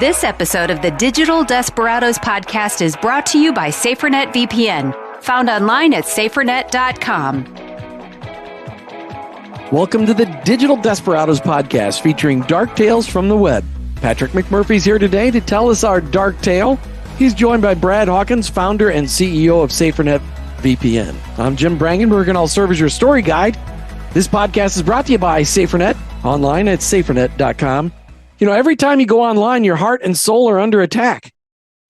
This episode of the Digital Desperados podcast is brought to you by SaferNet VPN, found online at safernet.com. Welcome to the Digital Desperados podcast featuring dark tales from the web. Patrick McMurphy's here today to tell us our dark tale. He's joined by Brad Hawkins, founder and CEO of SaferNet VPN. I'm Jim Brangenberg, and I'll serve as your story guide. This podcast is brought to you by SaferNet, online at safernet.com. You know, every time you go online, your heart and soul are under attack.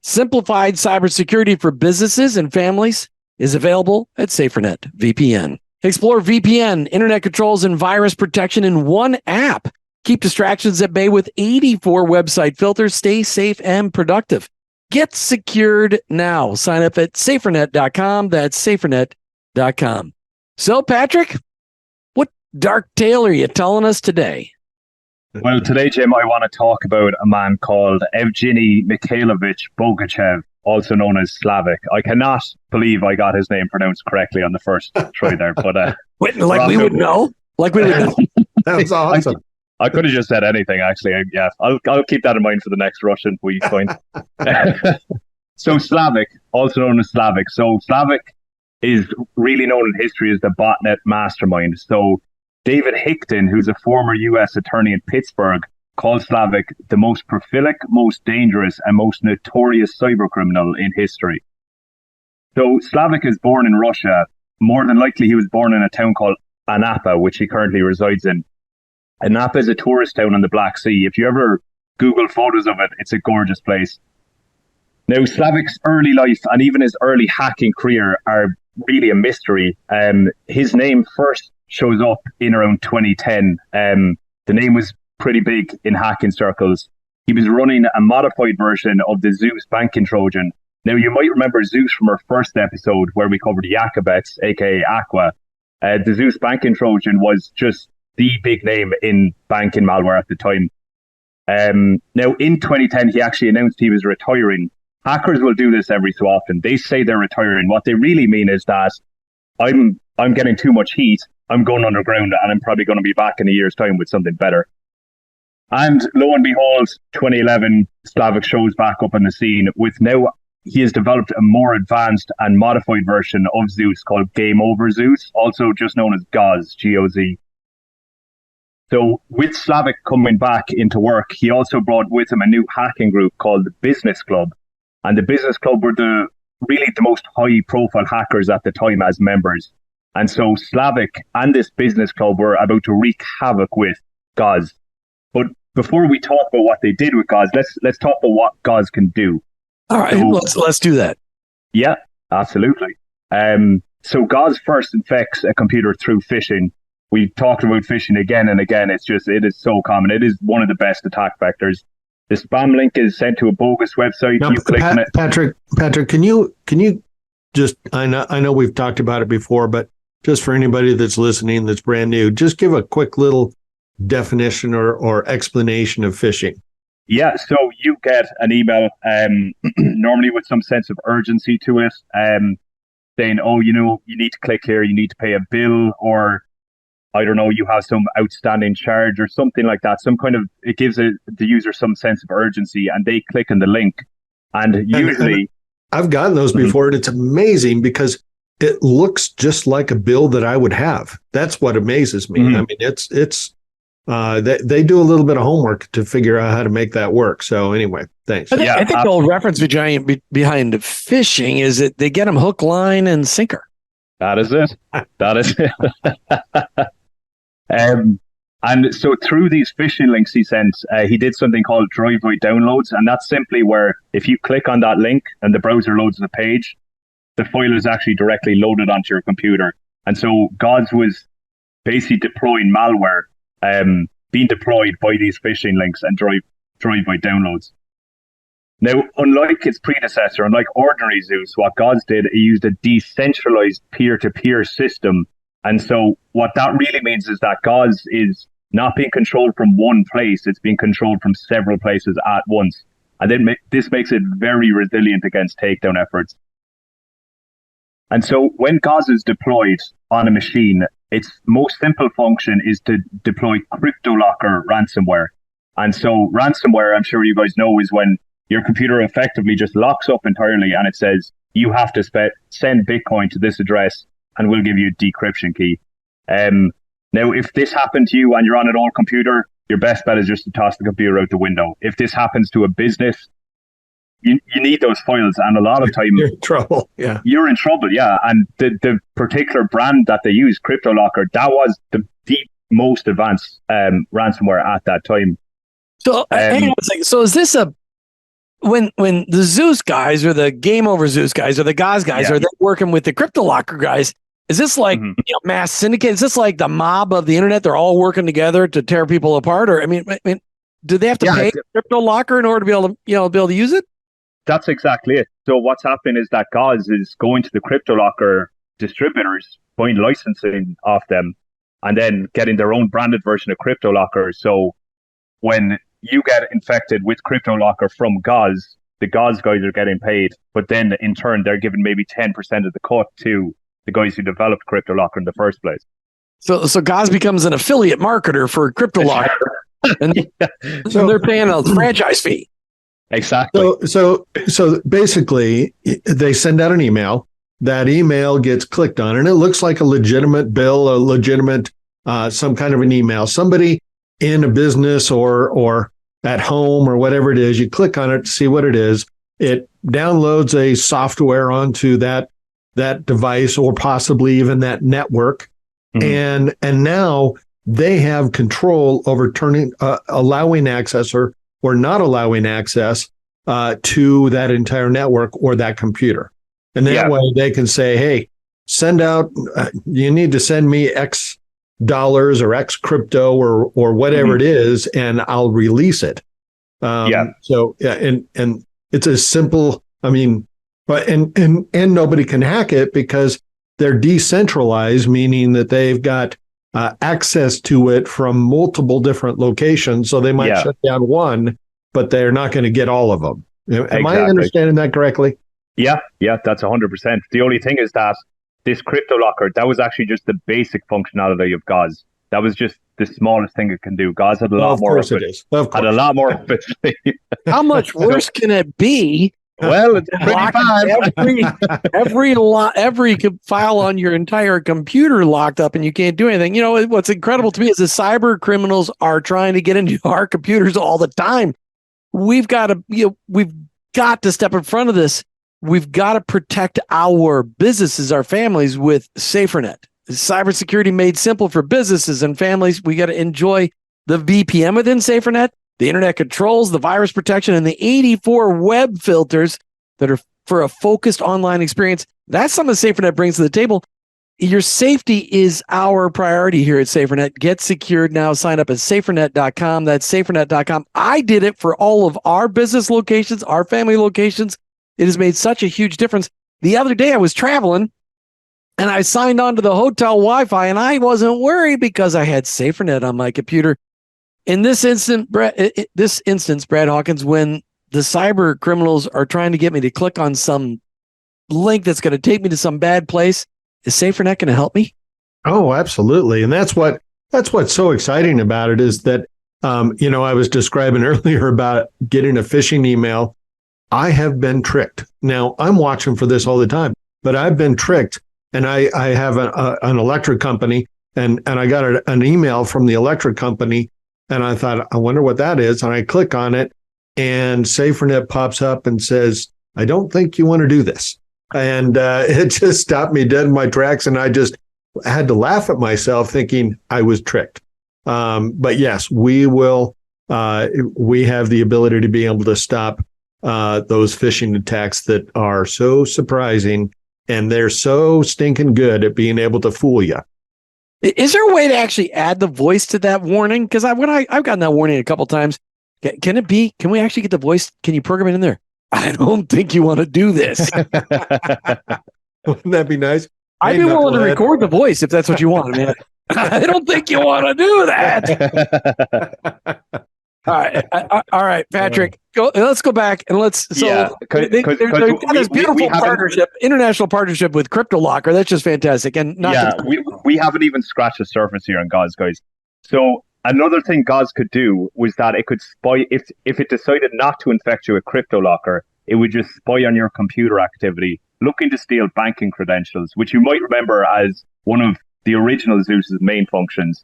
Simplified cybersecurity for businesses and families is available at SaferNet VPN. Explore VPN, internet controls, and virus protection in one app. Keep distractions at bay with 84 website filters. Stay safe and productive. Get secured now. Sign up at safernet.com. That's safernet.com. So, Patrick, what dark tale are you telling us today? Well, today, Jim, I want to talk about a man called Evgeny Mikhailovich Bogachev, also known as Slavik. I cannot believe I got his name pronounced correctly on the first try there, but like we would know. Like we would know. That was awesome. I could have just said anything, actually. I'll keep that in mind for the next Russian we find. So Slavik, also known as Slavik. So Slavik is really known in history as the botnet mastermind. So David Hickton, who's a former U.S. attorney in Pittsburgh, called Slavik the most prolific, most dangerous, and most notorious cybercriminal in history. So Slavik is born in Russia. More than likely, he was born in a town called Anapa, which he currently resides in. Anapa is a tourist town on the Black Sea. If you ever Google photos of it, it's a gorgeous place. Now, Slavik's early life and even his early hacking career are really a mystery. His name first shows up in around 2010. The name was pretty big in hacking circles. He was running a modified version of the Zeus banking Trojan. Now, you might remember Zeus from our first episode where we covered Yakobets, aka Aqua. The Zeus banking Trojan was just the big name in banking malware at the time. Now, in 2010, he actually announced he was retiring. Hackers will do this every so often. They say they're retiring. What they really mean is that I'm getting too much heat. I'm going underground, and I'm probably going to be back in a year's time with something better. And lo and behold, 2011, Slavik shows back up on the scene with now he has developed a more advanced and modified version of Zeus called Game Over Zeus, also just known as GOZ, G-O-Z. So with Slavik coming back into work, he also brought with him a new hacking group called the Business Club. And the Business Club were really the most high-profile hackers at the time as members. And so Slavik and this Business Club were about to wreak havoc with GOZ. But before we talk about what they did with GOZ, let's talk about what GOZ can do. All right, so, let's do that. Yeah, absolutely. So GOZ first infects a computer through phishing. We talked about phishing again and again. It is so common. It is one of the best attack vectors. The spam link is sent to a bogus website. Now, you click on it. Patrick, can you just? I know we've talked about it before, but just for anybody that's listening that's brand new, just give a quick little definition or explanation of phishing. Yeah, so you get an email, normally with some sense of urgency to it, saying, oh, you need to click here, you need to pay a bill, or I don't know, you have some outstanding charge or something like that. It gives the user some sense of urgency, and they click on the link. And usually... And I've gotten those before, and it's amazing because it looks just like a bill that I would have. That's what amazes me. I mean, they do a little bit of homework to figure out how to make that work. So anyway, thanks. I think the whole reference behind phishing is that they get them hook, line, and sinker. That is it. That is it. And so through these phishing links he sent, he did something called drive-by downloads. And that's simply where if you click on that link and the browser loads the page, the file is actually directly loaded onto your computer. And so GOZ was basically deploying malware, being deployed by these phishing links and drive-by downloads. Now, unlike its predecessor, unlike ordinary Zeus, what GOZ did, it used a decentralized peer-to-peer system. And so what that really means is that GOZ is not being controlled from one place, it's being controlled from several places at once. And then this makes it very resilient against takedown efforts. And so when GOZ is deployed on a machine, its most simple function is to deploy Cryptolocker ransomware. And so ransomware, I'm sure you guys know, is when your computer effectively just locks up entirely and it says, you have to send Bitcoin to this address and we'll give you a decryption key. Now, if this happened to you and you're on an old computer, your best bet is just to toss the computer out the window. If this happens to a business, you need those files, and a lot of time you're in trouble. Yeah, you're in trouble. Yeah, and the particular brand that they use, Cryptolocker, that was the most advanced ransomware at that time. So, hang on a second. So, is this when the Zeus guys or the Game Over Zeus guys or the Gauze guys are they working with the Cryptolocker guys? Is this like mass syndicate? Is this like the mob of the internet? They're all working together to tear people apart, or I mean, do they have to pay Cryptolocker in order to be able to use it? That's exactly it. So what's happening is that Gauze is going to the Cryptolocker distributors, buying licensing off them, and then getting their own branded version of Cryptolocker. So when you get infected with Cryptolocker from Gauze, the Gauze guys are getting paid, but then in turn they're giving maybe 10% of the cut to the guys who developed Cryptolocker in the first place. So Gauze becomes an affiliate marketer for Cryptolocker, and so they're paying a franchise fee. Exactly. So basically, they send out an email. That email gets clicked on, and it looks like a legitimate bill, a legitimate some kind of an email. Somebody in a business or at home or whatever it is, you click on it to see what it is. It downloads a software onto that device or possibly even that network, and now they have control over allowing access or not allowing access to that entire network or that computer. And that way they can say, hey, send out, you need to send me X dollars or X crypto or whatever it is, and I'll release it. So, and it's as simple, I mean, but, and nobody can hack it because they're decentralized, meaning that they've got access to it from multiple different locations. So they might shut down one, but they're not going to get all of them. Am I understanding that correctly? Yeah, that's 100%. The only thing is that this Cryptolocker, that was actually just the basic functionality of Gauze. That was just the smallest thing it can do. Gauze had a lot more of it. Had a lot more of it. How much worse can it be? Well, it's pretty bad. Every file on your entire computer locked up, and you can't do anything. You know what's incredible to me is the cyber criminals are trying to get into our computers all the time. We've got to step in front of this. We've got to protect our businesses, our families with SaferNet. Cybersecurity made simple for businesses and families. We got to enjoy the VPN within SaferNet, the internet controls, the virus protection, and the 84 web filters that are for a focused online experience. That's something SaferNet brings to the table. Your safety is our priority here at SaferNet. Get secured now. Sign up at safernet.com. That's safernet.com. I did it for all of our business locations, our family locations. It has made such a huge difference. The other day I was traveling and I signed on to the hotel Wi-Fi, and I wasn't worried because I had SaferNet on my computer. In this instance, Brad Hawkins, when the cyber criminals are trying to get me to click on some link that's going to take me to some bad place, is SaferNet going to help me? Oh, absolutely. And that's what's so exciting about it is that, I was describing earlier about getting a phishing email. I have been tricked. Now, I'm watching for this all the time, but I've been tricked. And I have an electric company, and I got an email from the electric company, and I thought, I wonder what that is. And I click on it, and SaferNet pops up and says, I don't think you want to do this. And it just stopped me dead in my tracks, and I just had to laugh at myself thinking I was tricked. But yes, we will. We have the ability to be able to stop those phishing attacks that are so surprising, and they're so stinking good at being able to fool you. Is there a way to actually add the voice to that warning? Because I've gotten that warning a couple times. Can we actually get the voice? Can you program it in there? I don't think you want to do this. Wouldn't that be nice? I'd be willing to record the voice if that's what you want. I mean, I don't think you want to do that. All right, Patrick. Let's go back and let's. So they've got this beautiful partnership, international partnership with Cryptolocker. That's just fantastic. And we haven't even scratched the surface here on Gauze, guys. So another thing Gauze could do was that it could spy if it decided not to infect you with Cryptolocker, it would just spy on your computer activity, looking to steal banking credentials, which you might remember as one of the original Zeus's main functions.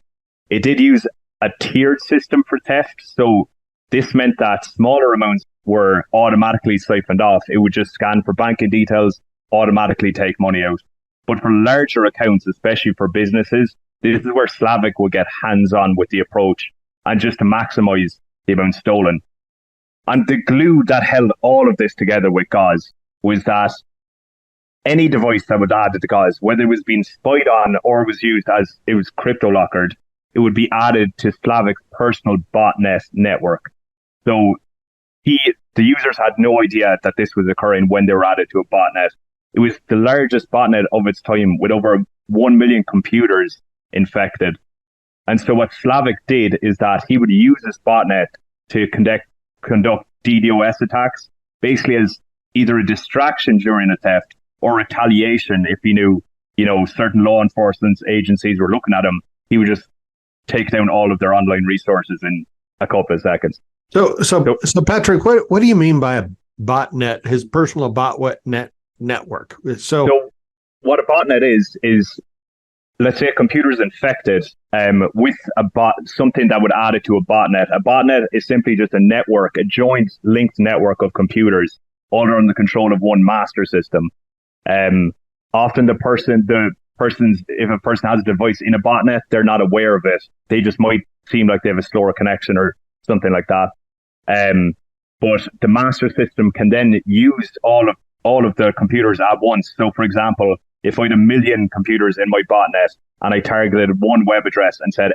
It did use a tiered system for theft, so this meant that smaller amounts were automatically siphoned off. It would just scan for banking details, automatically take money out. But for larger accounts, especially for businesses, this is where Slavik would get hands-on with the approach and just to maximize the amount stolen. And the glue that held all of this together with Gauze was that any device that was added to Gauze, whether it was being spied on or was used as it was crypto-lockered, it would be added to Slavik's personal botnet network. So the users had no idea that this was occurring when they were added to a botnet. It was the largest botnet of its time with over 1 million computers infected. And so what Slavik did is that he would use this botnet to conduct DDoS attacks, basically as either a distraction during a theft or retaliation. If he knew, certain law enforcement agencies were looking at him, he would just take down all of their online resources in a couple of seconds. So Patrick, what do you mean by a botnet? His personal botnet network. So what a botnet is let's say a computer is infected with something that would add it to a botnet. A botnet is simply just a network, a joint linked network of computers, all under the control of one master system. Often if a person has a device in a botnet, they're not aware of it. They just might seem like they have a slower connection or something like that. But the master system can then use all of the computers at once. So, for example, if I had 1 million computers in my botnet and I targeted one web address and said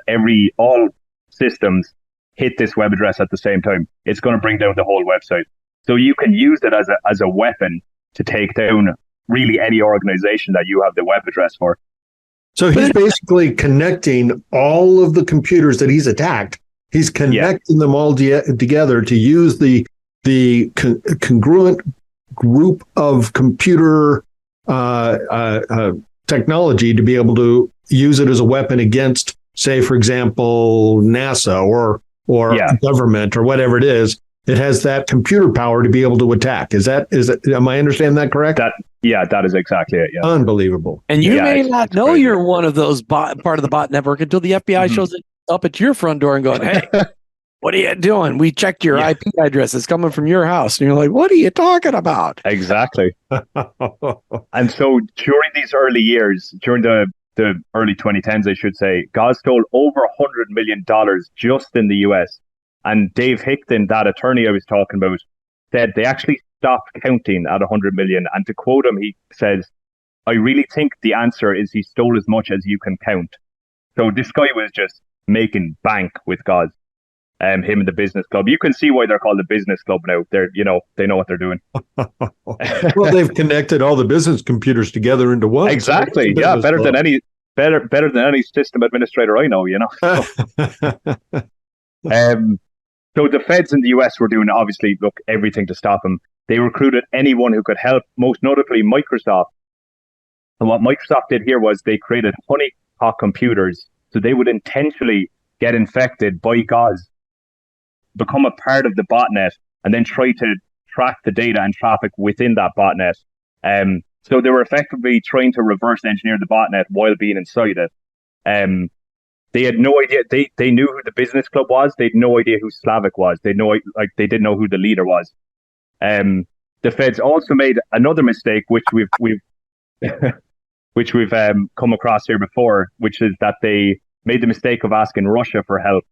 all systems hit this web address at the same time, it's going to bring down the whole website. So you can use it as a weapon to take down really any organization that you have the web address for. So he's basically connecting all of the computers that he's attacked. He's connecting them all together to use the congruent group of computer technology to be able to use it as a weapon against, say, for example, NASA or government or whatever it is. It has that computer power to be able to attack. Is that? Am I understanding that correct? That is exactly it. Yeah. Unbelievable. And you may not know you're one of those part of the bot network until the FBI shows it up at your front door and going, "Hey, what are you doing? We checked your IP address. It's coming from your house." And you're like, "What are you talking about?" Exactly. And so during these early years, during the early 2010s, I should say, Gauze stole over $100 million just in the US. And Dave Hickton, that attorney I was talking about, said they actually stopped counting at 100 million. And to quote him, he says, "I really think the answer is he stole as much as you can count." So this guy was just making bank with Gauze. Him and the business club. You can see why they're called the business club now. They know what they're doing. Well, they've connected all the business computers together into one. Exactly. Yeah, better than any system administrator I know. So the feds in the US were doing everything to stop him. They recruited anyone who could help, most notably Microsoft. And what Microsoft did here was they created honeypot computers, so they would intentionally get infected by Gauze, become a part of the botnet, and then try to track the data and traffic within that botnet. So they were effectively trying to reverse engineer the botnet while being inside it. They had no idea. They knew who the business club was. They had no idea who Slavik was. They didn't know who the leader was. The feds also made another mistake, which we've come across here before, which is that they made the mistake of asking Russia for help.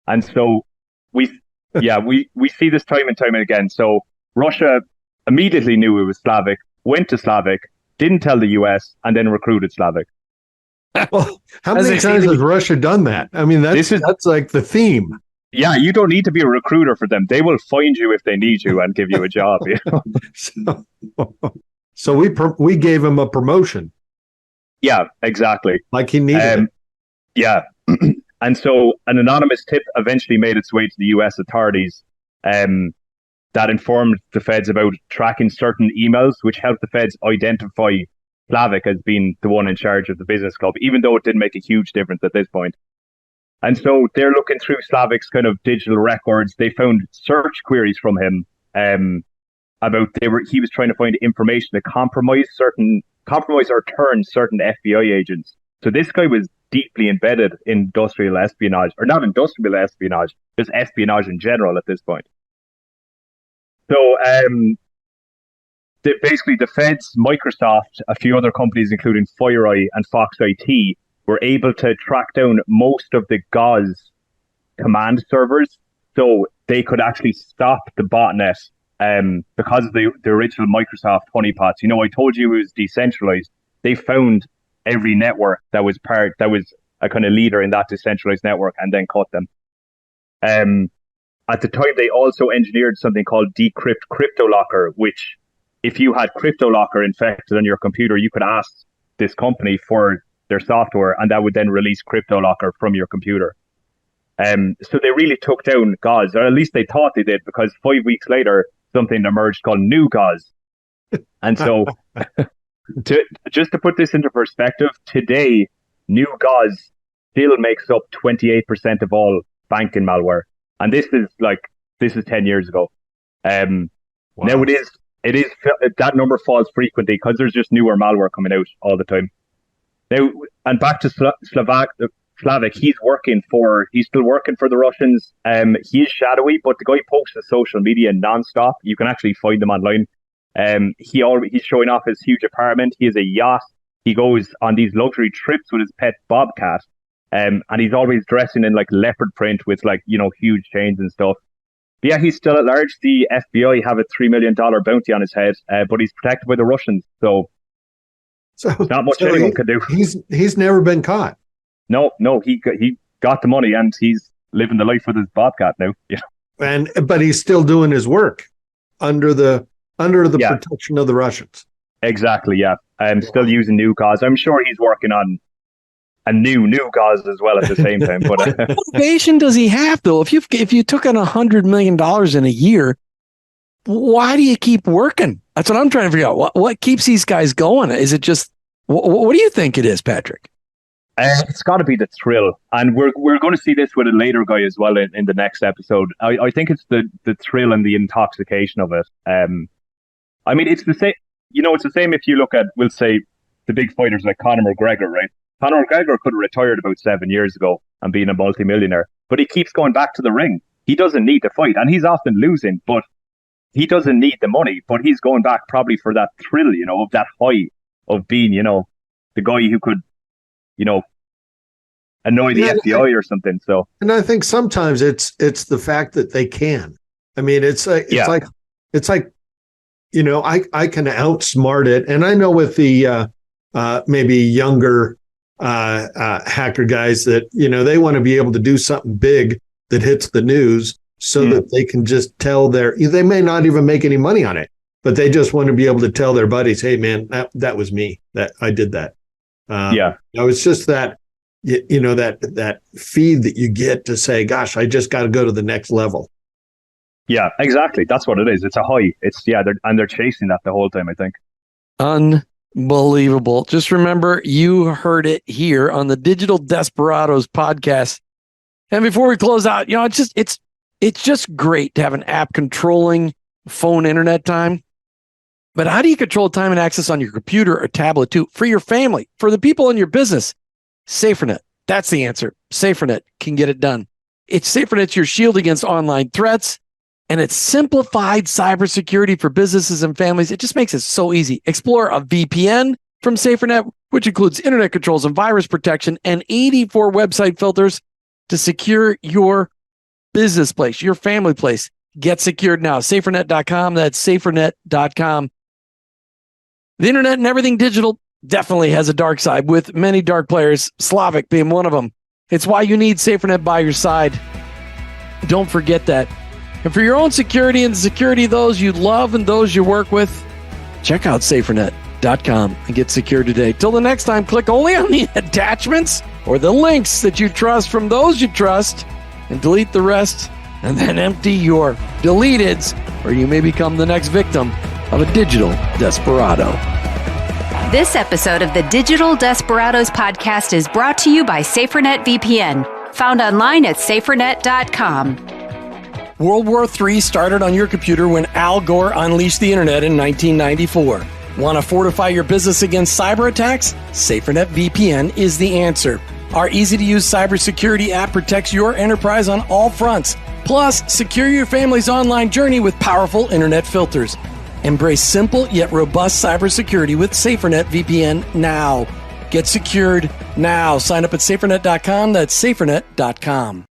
And so we see this time and time again. So Russia immediately knew it was Slavik, went to Slavik, didn't tell the US, and then recruited Slavik. Well, how many times has Russia done that? I mean, that's like the theme. Yeah, you don't need to be a recruiter for them. They will find you if they need you and give you a job. So we gave him a promotion. Yeah, exactly. Like he needed it. Yeah. And so an anonymous tip eventually made its way to the US authorities that informed the feds about tracking certain emails, which helped the feds identify Slavik as being the one in charge of the business club, even though it didn't make a huge difference at this point. And so they're looking through Slavik's kind of digital records. They found search queries from him he was trying to find information to compromise or turn certain FBI agents. So this guy was deeply embedded in industrial espionage, or not industrial espionage, just espionage in general at this point. So basically the feds, Microsoft, a few other companies, including FireEye and Fox IT, were able to track down most of the Gauze command servers, so they could actually stop the botnet because of the original Microsoft honeypots. You know, I told you it was decentralized. They found every network that was a kind of leader in that decentralized network and then cut them. At the time, they also engineered something called Decrypt Cryptolocker, which if you had Cryptolocker infected on your computer, you could ask this company for their software, and that would then release Cryptolocker from your computer. So they really took down Gauze, or at least they thought they did, because 5 weeks later, something emerged called New Gauze. And so, just to put this into perspective, today, New Gauze still makes up 28% of all banking malware. And this is 10 years ago. Wow. Now it is that number falls frequently because there's just newer malware coming out all the time. Now, and back to Slavik, he's still working for the Russians. He is shadowy, but the guy posts to social media nonstop. You can actually find him online. He's showing off his huge apartment. He has a yacht. He goes on these luxury trips with his pet bobcat. And he's always dressing in like leopard print with huge chains and stuff. But yeah, he's still at large. The FBI have a $3 million bounty on his head, but he's protected by the Russians. So not much anyone can do. He's never been caught. No, he got the money and he's living the life with his bobcat now. Yeah. But he's still doing his work under the protection of the Russians. Exactly. Yeah. Still using New Gauze. I'm sure he's working on a new Gauze as well at the same time. But what motivation does he have though? If you took on $100 million in a year, why do you keep working? That's what I'm trying to figure out. What keeps these guys going? Is it just what do you think it is, Patrick? It's got to be the thrill, and we're going to see this with a later guy as well in the next episode. I think it's the thrill and the intoxication of it. I mean, it's the same. It's the same if you look at, we'll say, the big fighters like Conor McGregor, right? Conor McGregor could have retired about 7 years ago and been a multimillionaire, but he keeps going back to the ring. He doesn't need to fight, and he's often losing, but he doesn't need the money. But he's going back probably for that thrill, of that high of being, the guy who could, annoy the FBI or something. So, and I think sometimes it's the fact that they can. I mean, it's like I can outsmart it, and I know with the maybe younger hacker guys that they want to be able to do something big that hits the news so that they can just tell they may not even make any money on it, but they just want to be able to tell their buddies, hey man, that was me, that I did that. It's just that that feed that you get to say, gosh, I just got to go to the next level. Yeah, exactly. That's what it is. It's a high. They're chasing that the whole time, I think. Unbelievable. Just remember, you heard it here on the Digital Desperados podcast. And before we close out, it's just great to have an app controlling phone internet time. But how do you control time and access on your computer or tablet too, for your family, for the people in your business? SaferNet. That's the answer. SaferNet can get it done. SaferNet's your shield against online threats, and it's simplified cybersecurity for businesses and families. It just makes it so easy. Explore a VPN from SaferNet, which includes internet controls and virus protection and 84 website filters to secure your business place, your family place. Get secured now. SaferNet.com. That's SaferNet.com. The internet and everything digital definitely has a dark side, with many dark players, Slavik being one of them. It's why you need SaferNet by your side. Don't forget that. And for your own security and the security of those you love and those you work with, check out SaferNet.com and get secure today. Till the next time, click only on the attachments or the links that you trust from those you trust and delete the rest, and then empty your deleteds, or you may become the next victim of a digital desperado. This episode of the Digital Desperados podcast is brought to you by SaferNet VPN. Found online at safernet.com. World War III started on your computer when Al Gore unleashed the internet in 1994. Want to fortify your business against cyber attacks? SaferNet VPN is the answer. Our easy-to-use cybersecurity app protects your enterprise on all fronts. Plus, secure your family's online journey with powerful internet filters. Embrace simple yet robust cybersecurity with SaferNet VPN now. Get secured now. Sign up at safernet.com. That's safernet.com.